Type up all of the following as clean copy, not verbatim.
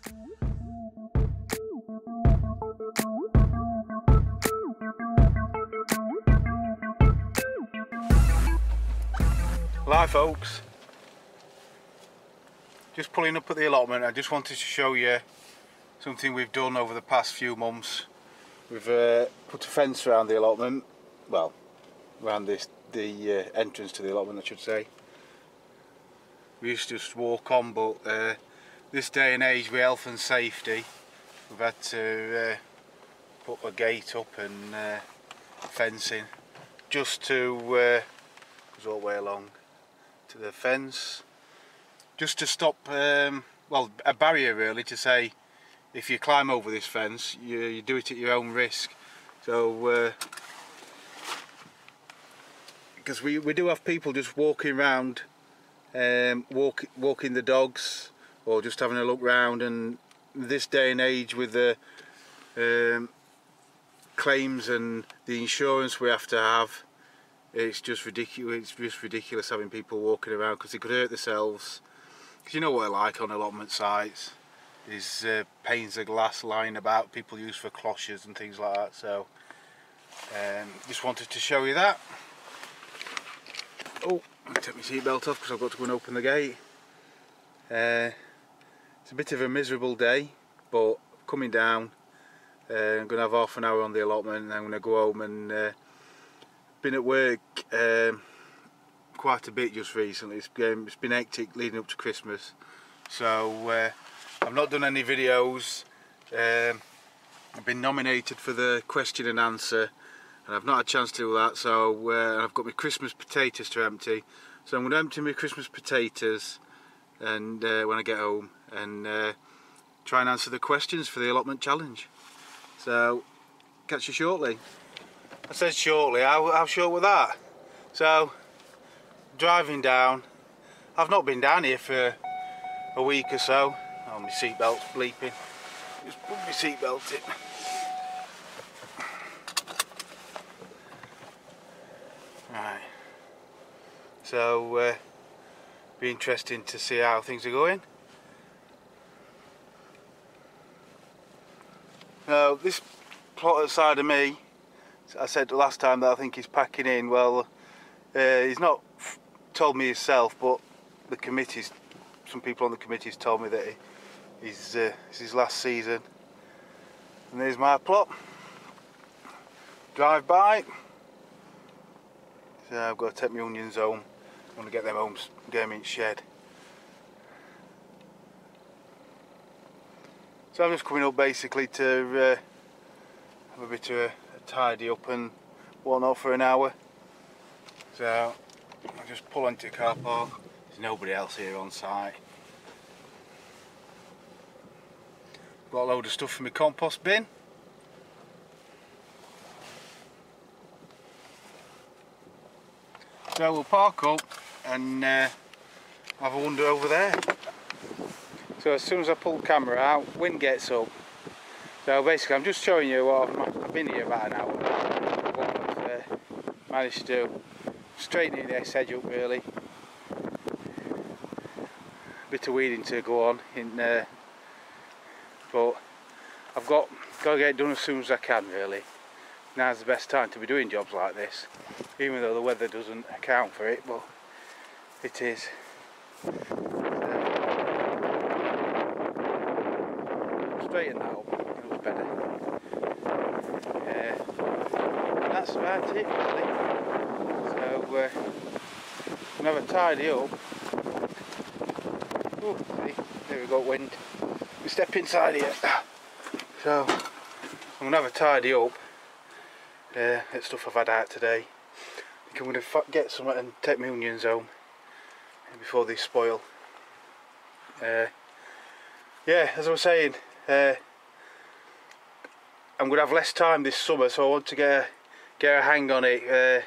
Hi folks, just pulling up at the allotment. I just wanted to show you something we've done over the past few months. We've put a fence around the allotment, well, around the entrance to the allotment I should say. We used to just walk on, but this day and age with health and safety we've had to put a gate up and fencing just to goes all the way along to the fence, just to stop well, a barrier really, to say if you climb over this fence you do it at your own risk. So because we do have people just walking around, walking the dogs or just having a look round, and this day and age with the claims and the insurance we have to have, it's just ridiculous. It's just ridiculous having people walking around, because they could hurt themselves. Because you know what I like on allotment sites is panes of glass lying about, people use for cloches and things like that. So just wanted to show you that. Oh, take my seatbelt off because I've got to go and open the gate. It's a bit of a miserable day, but coming down, I'm going to have half an hour on the allotment and I'm going to go home. And been at work quite a bit just recently. It's been hectic leading up to Christmas, so I've not done any videos. I've been nominated for the question and answer and I've not had a chance to do that, so I've got my Christmas potatoes to empty, so I'm going to empty my Christmas potatoes and when I get home, and try and answer the questions for the allotment challenge. So catch you shortly. I said shortly, how short was that? So, driving down, I've not been down here for a week or so. Oh, my seatbelt's bleeping. Just put my seatbelt in. Right. So, be interesting to see how things are going. Now, this plot outside of me, I said last time that I think he's packing in. Well, he's not told me himself, but the committees, some people on the committees told me that it's his last season. And there's my plot. Drive by. So I've got to take my onions home. I'm going to get them home, get them in shed. So I'm just coming up basically to have a bit of a tidy up and whatnot for an hour. So I'll just pull into the car park. There's nobody else here on site. Got a load of stuff for my compost bin. So we'll park up and have a wander over there. So as soon as I pull the camera out, wind gets up. So basically I'm just showing you what I've been here about an hour. What I've managed to do. Straightening this edge up really. A bit of weeding to go on in but I've got to get it done as soon as I can really. Now's the best time to be doing jobs like this, even though the weather doesn't account for it, but it is. Straighten that up, it looks better. And that's about it really. So I'm going to have a tidy up. Ooh, see, there we go, wind. We step inside here. So I'm going to have a tidy up. That stuff I've had out today. I think I'm going to get some and take my onions home before they spoil. Yeah, as I was saying, I'm going to have less time this summer, so I want to get a hang on it.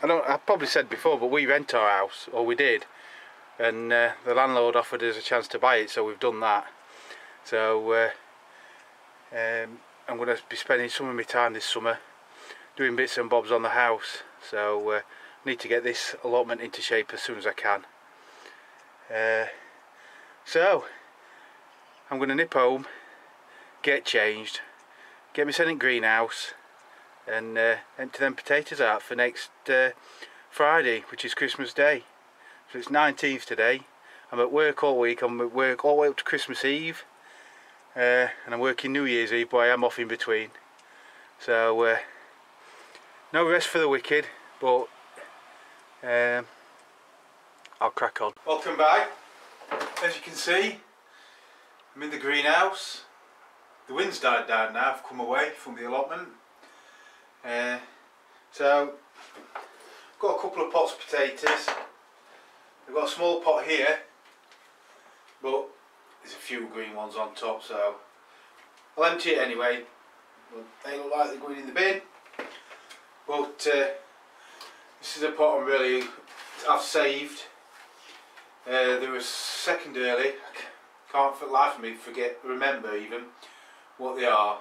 I probably said before, but we rent our house, or we did, and the landlord offered us a chance to buy it, so we've done that. So I'm going to be spending some of my time this summer doing bits and bobs on the house, so I need to get this allotment into shape as soon as I can. So I'm going to nip home, get changed, get myself in greenhouse and empty them potatoes out for next Friday, which is Christmas Day. So it's 19th today. I'm at work all week. I'm at work all the way up to Christmas Eve, and I'm working New Year's Eve, but I am off in between. So no rest for the wicked, but I'll crack on. Welcome back. As you can see, I'm in the greenhouse. The wind's died down now. I've come away from the allotment. So I've got a couple of pots of potatoes. I've got a small pot here, but there's a few green ones on top, so I'll empty it anyway. They look like they're going in the bin, but this is a pot I've saved. There was secondarily, I can't for the life of me remember even what they are,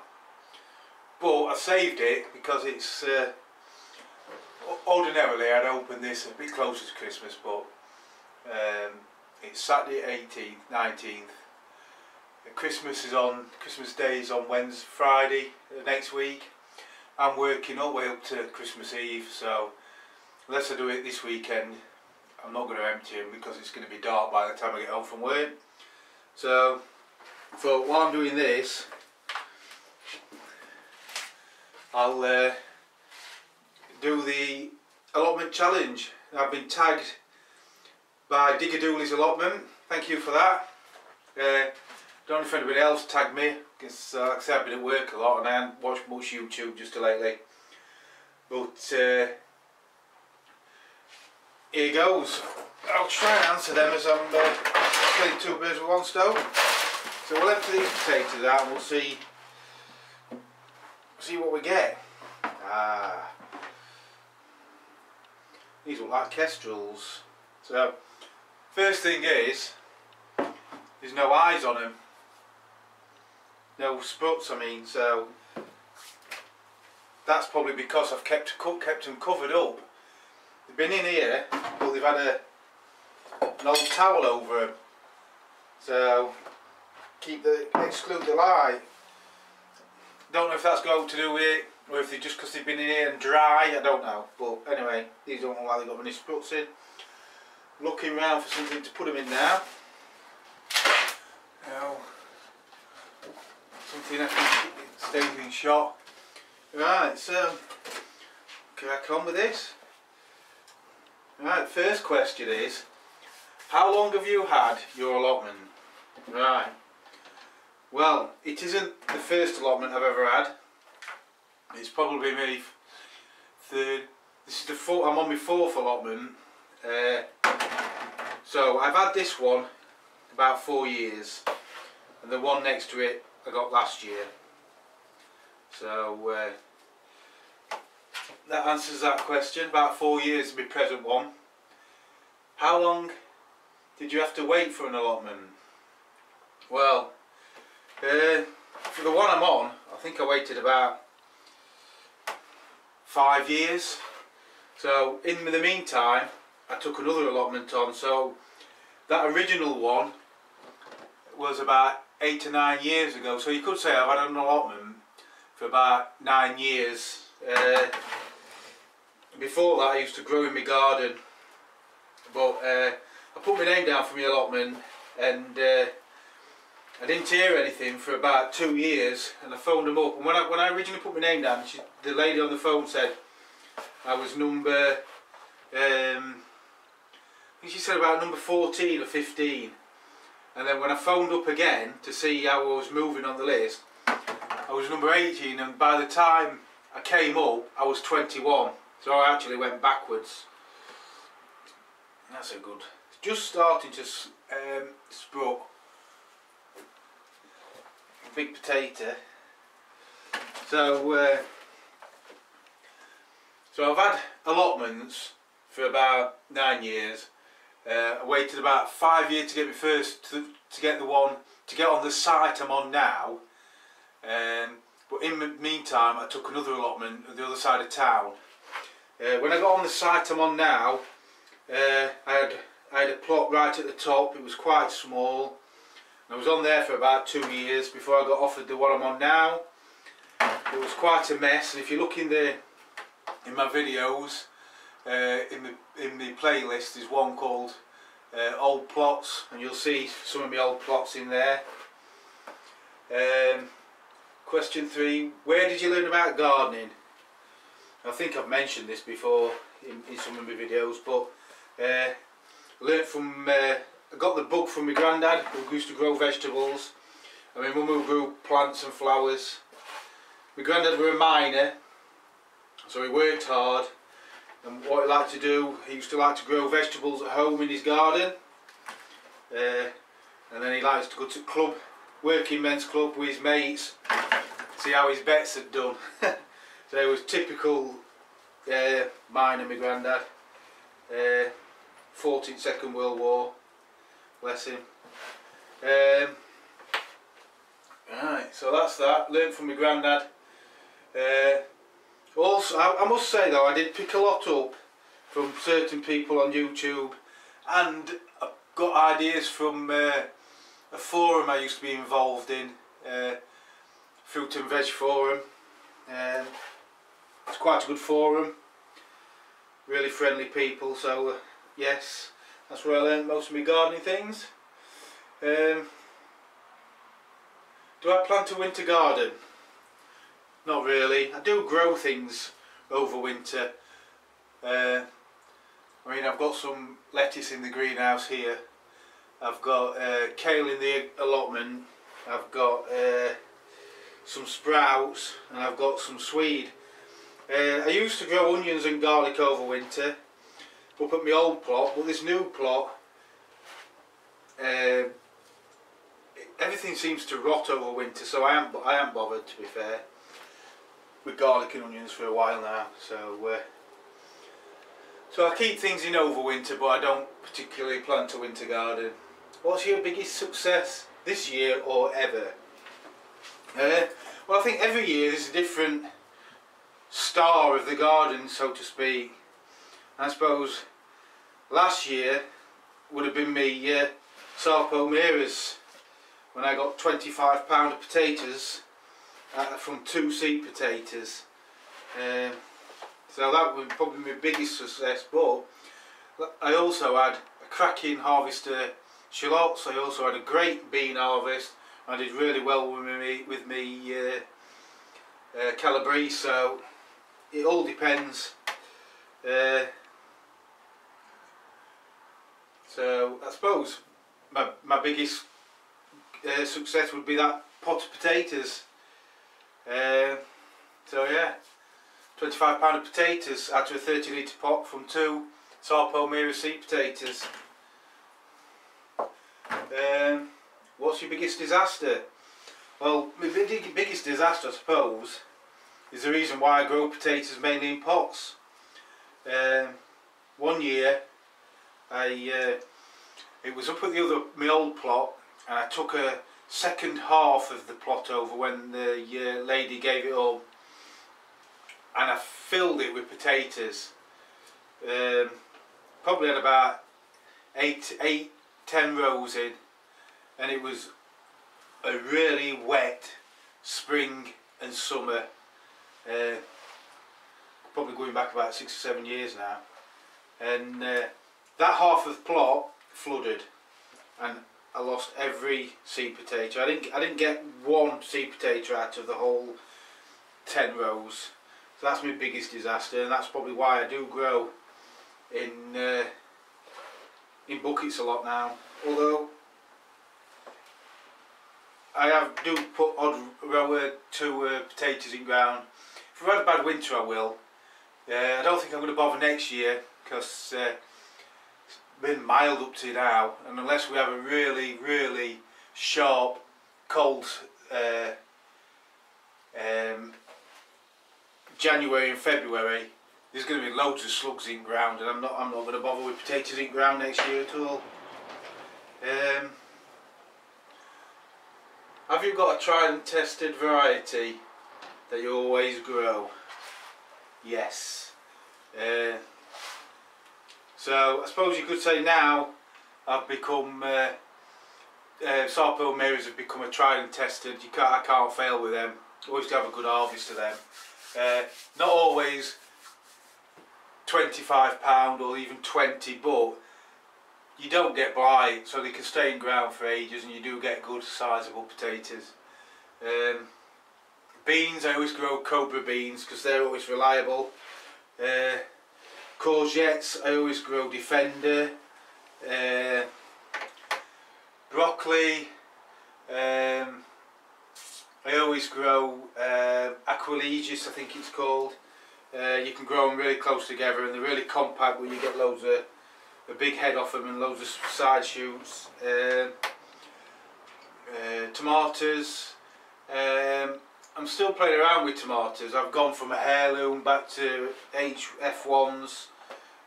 but I saved it because it's ordinarily I'd open this a bit closer to Christmas, but it's Saturday 18th, 19th. Christmas Day is on Wednesday, Friday next week. I'm working all the way up to Christmas Eve, so unless I do it this weekend, I'm not going to empty them because it's going to be dark by the time I get home from work. So while I'm doing this, I'll do the allotment challenge. I've been tagged by Diggerdooleys Allotment. Thank you for that. Don't know if anybody else tagged me, because like I said, I've been at work a lot and I haven't watched much YouTube just lately. But here goes. I'll try and answer them as I'm killing two birds with one stone. So we'll empty these potatoes out and we'll see what we get. These look like kestrels. So first thing is, there's no eyes on them. No sprouts, I mean, so that's probably because I've kept them covered up. They've been in here, but they've had an old towel over them, so exclude the light. Don't know if that's got to do with it, or if they're just because they've been in here and dry, I don't know. But anyway, these don't look like they've got any sprouts in. Looking around for something to put them in now. Something I can stay within shot. Right, so crack on with this. Right, first question is, how long have you had your allotment? Right, well, it isn't the first allotment I've ever had. It's probably my third. This is I'm on my fourth allotment. So I've had this one about 4 years, and the one next to it I got last year. So that answers that question. About 4 years to my present one. How long did you have to wait for an allotment? Well, for the one I'm on, I think I waited about 5 years. So in the meantime, I took another allotment on. So that original one was about 8 to 9 years ago. So you could say I've had an allotment for about 9 years. Before that I used to grow in my garden, but I put my name down for my allotment, and I didn't hear anything for about 2 years, and I phoned them up, and when I originally put my name down, the lady on the phone said I was number, I think she said about number 14 or 15, and then when I phoned up again to see how I was moving on the list, I was number 18, and by the time I came up I was 21, so I actually went backwards. That's a good, it's just starting to sprout. Big potato. So I've had allotments for about 9 years. I waited about 5 years to get me first to get the one to get on the site I'm on now. But in the meantime, I took another allotment at the other side of town. When I got on the site I'm on now, I had a plot right at the top. It was quite small. I was on there for about 2 years before I got offered the one I'm on now. It was quite a mess, and if you look in my videos, in the playlist, there's one called Old Plots, and you'll see some of my old plots in there. Question 3, where did you learn about gardening? I think I've mentioned this before in some of my videos, but learnt from, I got the bug from my granddad, who used to grow vegetables. I mean, mum who grew plants and flowers. My granddad was a miner, so he worked hard, and what he liked to do, he used to like to grow vegetables at home in his garden, and then he likes to go to club, working men's club with his mates, see how his bets had done. So it was typical miner, my granddad. Fought in Second World War, bless him. Right, so that's that, learned from my granddad. Also, I must say though, I did pick a lot up from certain people on YouTube, and I got ideas from a forum I used to be involved in, Fruit and Veg Forum. It's quite a good forum, really friendly people, so yes, that's where I learned most of my gardening things. Do I plan to winter garden? Not really. I do grow things over winter. I mean, I've got some lettuce in the greenhouse here. I've got kale in the allotment. I've got some sprouts, and I've got some swede. I used to grow onions and garlic over winter up at my old plot, but this new plot, everything seems to rot over winter, so I am bothered, to be fair, with garlic and onions for a while now. So I keep things in over winter, but I don't particularly plan to winter garden. What's your biggest success this year or ever? Well, I think every year there's a different star of the garden, so to speak. I suppose last year would have been me Sarpomeras, when I got £25 of potatoes from 2 seed potatoes. So that was probably my biggest success, but I also had a cracking harvester shallots. I also had a great bean harvest. I did really well with me Calabrese, so it all depends. So I suppose my biggest success would be that pot of potatoes. So yeah, £25 of potatoes out of a 30 litre pot from 2 Sarpomera seed potatoes. What's your biggest disaster? Well, my biggest disaster, I suppose, is the reason why I grow potatoes mainly in pots. One year, it was up at my old plot, and I took a second half of the plot over when the lady gave it up, and I filled it with potatoes. Probably had about 10 rows in, and it was a really wet spring and summer, probably going back about 6 or 7 years now, and that half of the plot flooded, and I lost every seed potato. I didn't get one seed potato out of the whole 10 rows. So that's my biggest disaster, and that's probably why I do grow in buckets a lot now. Although I do put odd row or 2 potatoes in ground. If I've had a bad winter, I will. I don't think I'm going to bother next year, because it's been mild up to now, and unless we have a really, really sharp cold January and February, there's going to be loads of slugs in ground, and I'm not going to bother with potatoes in ground next year at all. Have you got a tried and tested variety that you always grow? Yes. So I suppose you could say now I've become Sarpel mirrors have become a tried and tested. I can't fail with them. Always have a good harvest of them. Not always £25 or even 20, but you don't get blight, so they can stay in ground for ages, and you do get good sizable potatoes. Beans, I always grow Cobra beans because they're always reliable. Courgettes, I always grow Defender. Broccoli, I always grow Aquilegius, I think it's called. You can grow them really close together and they're really compact, but you get loads of a big head off them and loads of side shoots. Tomatoes, I'm still playing around with tomatoes. I've gone from a heirloom back to HF1s,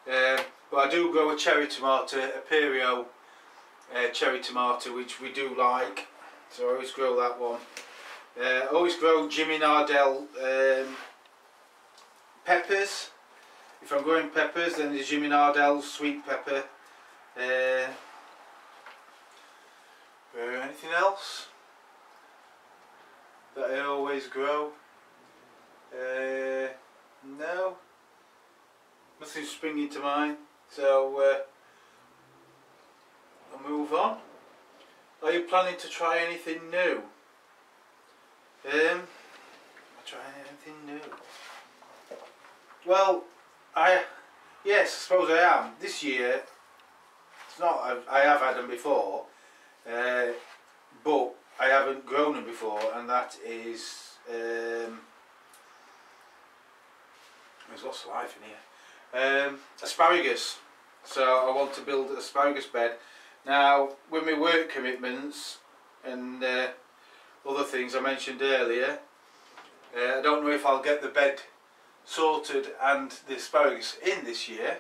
but I do grow a cherry tomato, a Perio cherry tomato, which we do like, so I always grow that one. I always grow Jimmy Nardell peppers. If I'm growing peppers, then there's Jimmy Nardell sweet pepper. Anything else that I always grow? No, nothing's springing to mind, so I'll move on. Are you planning to try anything new? Trying anything new? Well, yes, I suppose I am. This year, it's not. I have had them before, but I haven't grown them before, and that is. There's lots of life in here. Asparagus. So I want to build an asparagus bed. Now, with my work commitments and other things I mentioned earlier, I don't know if I'll get the bed sorted and the asparagus in this year.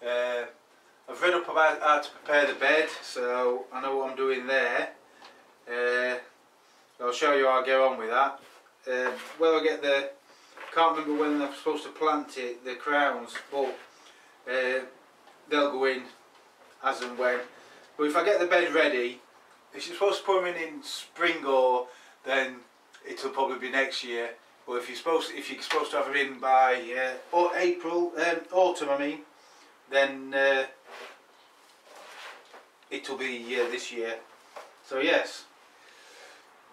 I've read up about how to prepare the bed, so I know what I'm doing there. I'll show you how I get on with that. Whether I get the, can't remember when I'm supposed to plant it, the crowns, but they'll go in as and when. But if I get the bed ready, if you're supposed to put them in spring, or then it'll probably be next year. But if you're supposed to have them in by or April, autumn, I mean, then it'll be this year. So yes,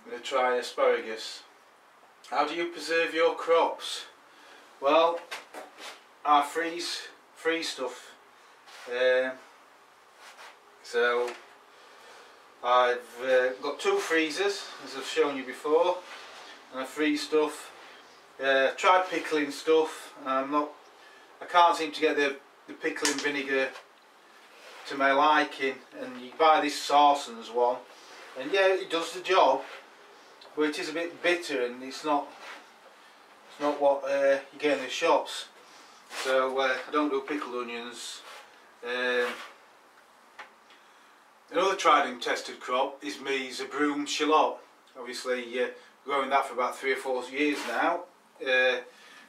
I'm going to try asparagus. How do you preserve your crops? Well, I freeze stuff. So I've got 2 freezers, as I've shown you before, and I freeze stuff. Tried pickling stuff. I can't seem to get the pickling vinegar to my liking, and you buy this Sarson's one, and yeah, it does the job, but it is a bit bitter, and it's not what you get in the shops. So I don't do pickled onions. Another tried and tested crop is my Zabroom shallot. Obviously growing that for about 3 or 4 years now.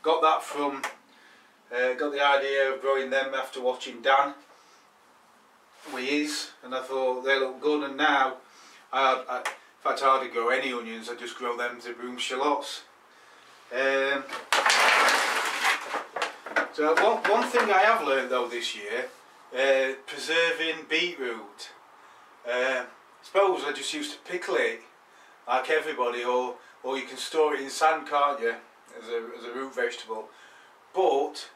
Got that from, got the idea of growing them after watching Dan with his, and I thought they look good, and now in fact I hardly grow any onions, I just grow them Zabroom shallots. So one thing I have learned though this year, preserving beetroot. I suppose I just used to pickle it like everybody, or you can store it in sand, can't you, as a root vegetable. But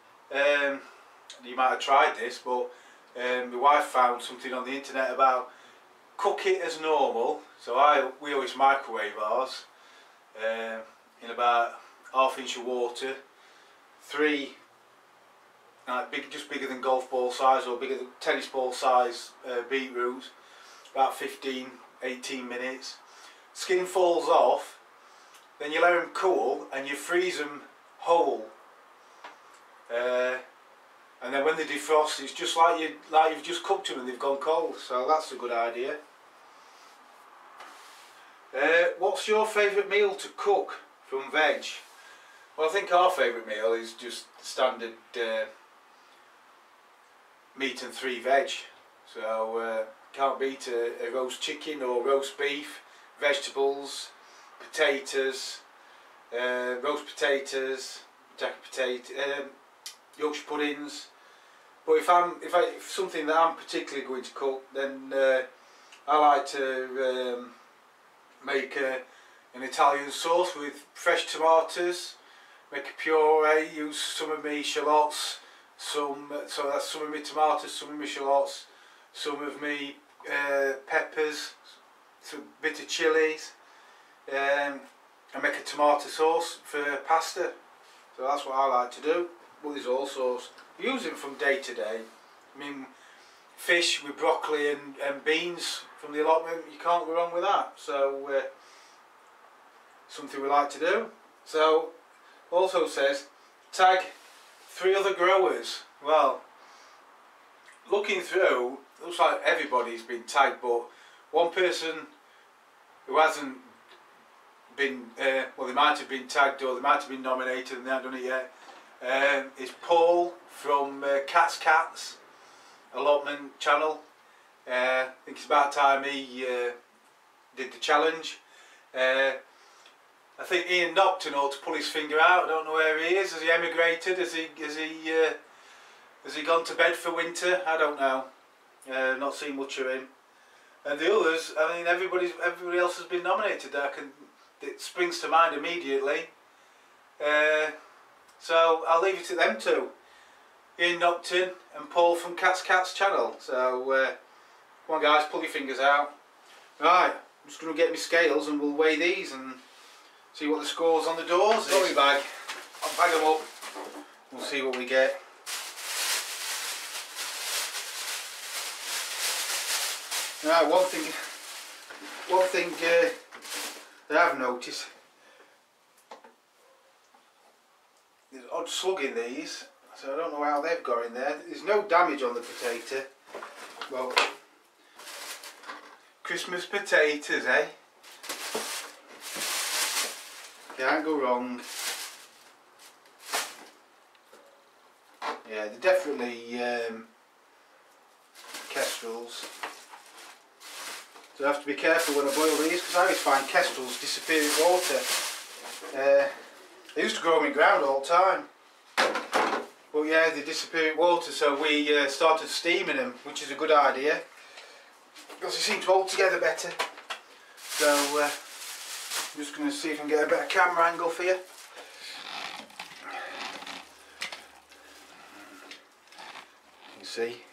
you might have tried this, but my wife found something on the internet about cook it as normal. So we always microwave ours in about ½ inch of water, 3 just bigger than golf ball size or bigger than tennis ball size beetroots, about 15-18 minutes. Skin falls off, then you let them cool and you freeze them whole, and then when they defrost, it's just like you've just cooked them and they've gone cold. So that's a good idea. What's your favourite meal to cook from veg? Well, I think our favourite meal is just standard meat and 3 veg. So can't beat a roast chicken or roast beef, vegetables, potatoes, roast potatoes, jacket potato, Yorkshire puddings. But if something that I'm particularly going to cook, then I like to make an Italian sauce with fresh tomatoes. Make a puree. Use some of my shallots, so that's some of my tomatoes, some of my shallots, some of my peppers, some bit of chilies, and make a tomato sauce for pasta. So that's what I like to do. But there's all sorts. Use them from day to day. I mean, fish with broccoli and beans from the allotment, you can't go wrong with that. So something we like to do. So also says tag 3 other growers. Well, looking through, looks like everybody's been tagged, but one person who hasn't been, well, they might have been tagged or they might have been nominated and they haven't done it yet, is Paul from Cats Allotment channel. I think it's about time he did the challenge. I think Ian Nocton ought to pull his finger out. I don't know where he is. Has he emigrated? Has he gone to bed for winter? I don't know. Not seen much of him. And the others, I mean, everybody else has been nominated. It springs to mind immediately. So I'll leave it to them two, Ian Nocton and Paul from Cats channel. So come on guys, pull your fingers out. Right, I'm just going to get my scales and we'll weigh these and see what the scores on the doors is. Got my bag. I'll bag them up. We'll see what we get. Right, one thing that I've noticed, there's an odd slug in these, so I don't know how they've got in there. There's no damage on the potato. Well, Christmas potatoes, eh? Can't go wrong. Yeah, they're definitely kestrels. So I have to be careful when I boil these because I always find kestrels disappear in water. They used to grow in ground all the time. But yeah, they disappear in water, so we started steaming them, which is a good idea because they seem to hold together better. So I'm just going to see if I can get a better camera angle for you. You can see,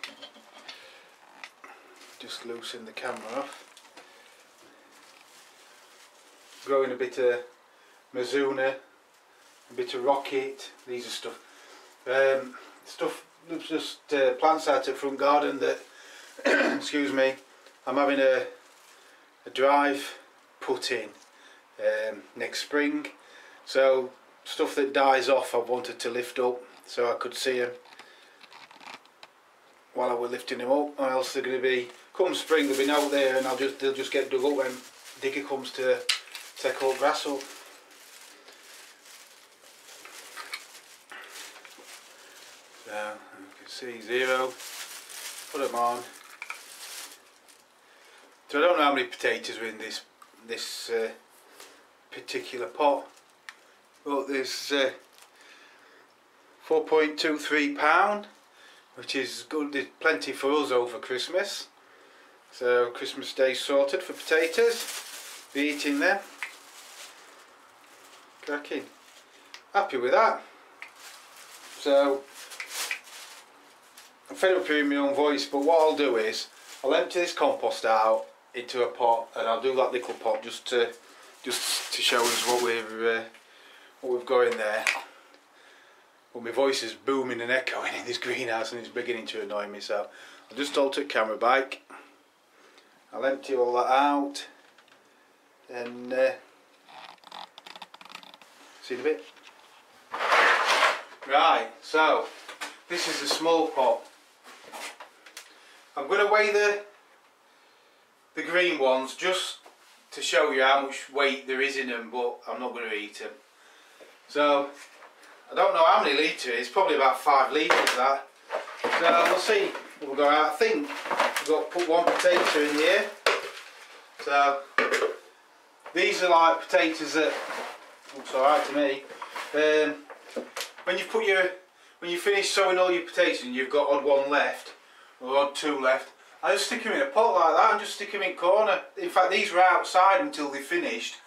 just loosen the camera off. Growing a bit of Mizuna, a bit of rocket. These are stuff just plants out of the front garden that excuse me, I'm having a drive put in next spring. So stuff that dies off I wanted to lift up so I could see them while I was lifting them up, or else they're going to be, come spring they'll be out there and they'll just get dug up when digger comes to take all grass up. So you can see 0, put them on. So I don't know how many potatoes are in this particular pot, but there's 4.23 pound, which is good. There's plenty for us over Christmas. So Christmas Day sorted for potatoes. Be eating them. Cracking. Happy with that. So I'm fed up hearing my own voice, but what I'll do is I'll empty this compost out into a pot, and I'll do that little pot just to show us what we've got in there. Well, my voice is booming and echoing in this greenhouse and it's beginning to annoy me, so I'll just alter the camera back. I'll empty all that out and see you in a bit. Right, so this is the small pot. I'm going to weigh the green ones just to show you how much weight there is in them, but I'm not going to eat them. So I don't know how many litres it is, probably about 5 litres that. So we'll see what we'll go out. I think I've got to put one potato in here. So these are like potatoes that looks alright to me. When you finish sowing all your potatoes and you've got odd one left or odd two left, I just stick them in a pot like that and just stick them in corner. In fact, these were outside until they finished,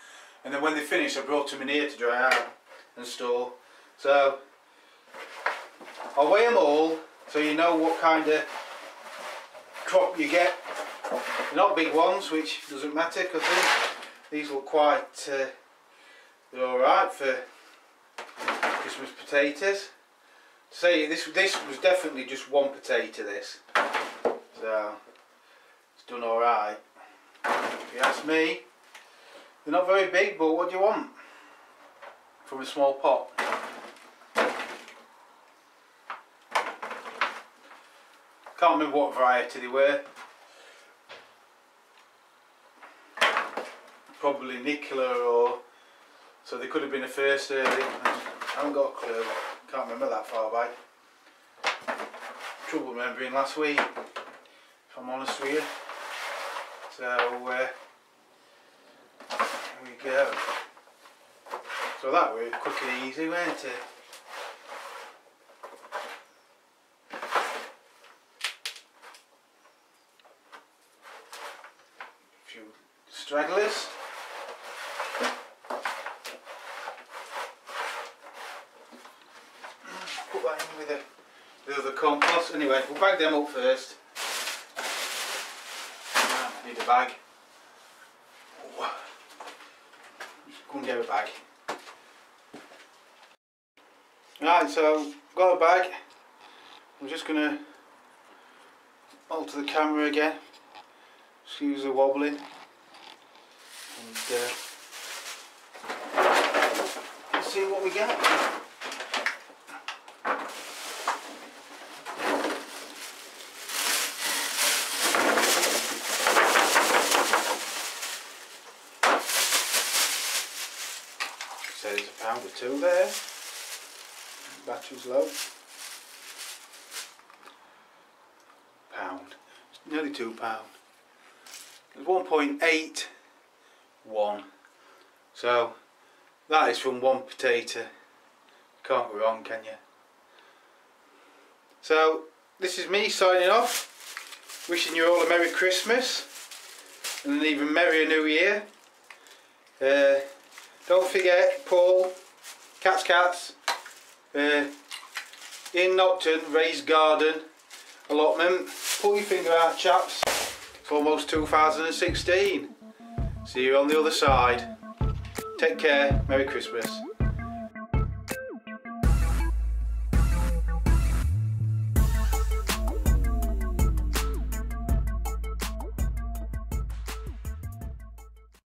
and then when they finished I brought them in here to dry out and store. So I'll weigh them all so you know what kind of crop you get. They're not big ones, which doesn't matter because these look quite they're alright for Christmas potatoes. Say this was definitely just one potato, this, so it's done alright. If you ask me, they're not very big, but what do you want from a small pot? Can't remember what variety they were. Probably Nicola, or so they could have been a first early. I haven't got a clue. Can't remember that far back. Trouble remembering last week, if I'm honest with you. So here we go. So that was quick and easy, wasn't it? A few stragglers. Put that in with the other compost. Anyway, we'll bag them up first. Need a bag. Just go and get a bag. Right, so got a bag. I'm just going to alter the camera again. Excuse the wobbling. And let's see what we get. So there's a pound or two there. Battery's low. Pound. It's nearly £2. There's 1.81. So that is from one potato. Can't go wrong, can you? So this is me signing off. Wishing you all a Merry Christmas and an even merrier New Year. Don't forget, Paul, cats, in Nocturne, raised garden, allotment. Pull your finger out, chaps. It's almost 2016. See you on the other side. Take care. Merry Christmas.